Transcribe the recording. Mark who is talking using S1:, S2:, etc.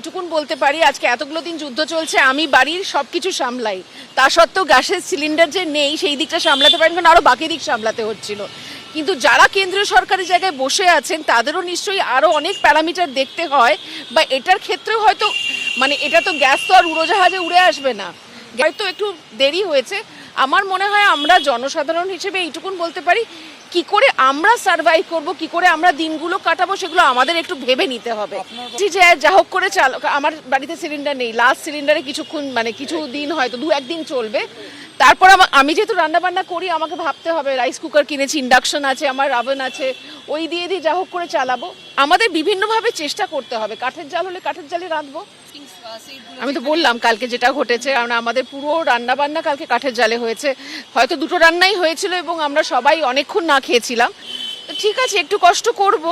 S1: এইটুকুন বলতে পারি, আজকে এতগুলো দিন যুদ্ধ চলছে, আমি বাড়ির সব কিছু সামলাই, তা সত্ত্বেও গ্যাসের সিলিন্ডার যে নেই সেই দিকটা সামলাতে পারেন, কারণ আরও বাকি দিক সামলাতে হচ্ছিল। কিন্তু যারা কেন্দ্রীয় সরকারি জায়গায় বসে আছেন তাদেরও নিশ্চয়ই আরও অনেক প্যারামিটার দেখতে হয়, বা এটার ক্ষেত্রেও হয়তো মানে এটা তো গ্যাস তো আর উড়োজাহাজে উড়ে আসবে না, হয়তো একটু দেরি হয়েছে। আমার মনে হয় আমরা জনসাধারণ হিসেবে এইটুকুন বলতে পারি, কি করে আমরা সার্ভাইভ করব, কি করে আমরা দিনগুলো কাটাবো, সেগুলো আমাদের একটু ভেবে নিতে হবে। যে যা হোক করে আমার বাড়িতে সিলিন্ডার নেই, লাস্ট সিলিন্ডারে কিছুক্ষণ মানে কিছু দিন হয়তো 2-1 দিন চলবে। তারপর আমি যেহেতু রান্নাবান্না করি, আমাকে ভাবতে হবে, রাইস কুকার কিনেছি, ইন্ডাকশন আছে, আমার ওভেন আছে, ওই দিয়ে যা হোক করে চালাবো। আমাদের বিভিন্নভাবে চেষ্টা করতে হবে, কাঠের জাল হলে কাঠের জালে রাঁধবো। আমি তো বললাম কালকে যেটা ঘটেছে, কারণ আমাদের পুরো রান্নাবান্না কালকে কাঠের জালে হয়েছে, হয়তো 2টো রান্নাই হয়েছিল এবং আমরা সবাই অনেকক্ষণ না খেয়েছিলাম। ঠিক আছে, একটু কষ্ট করব।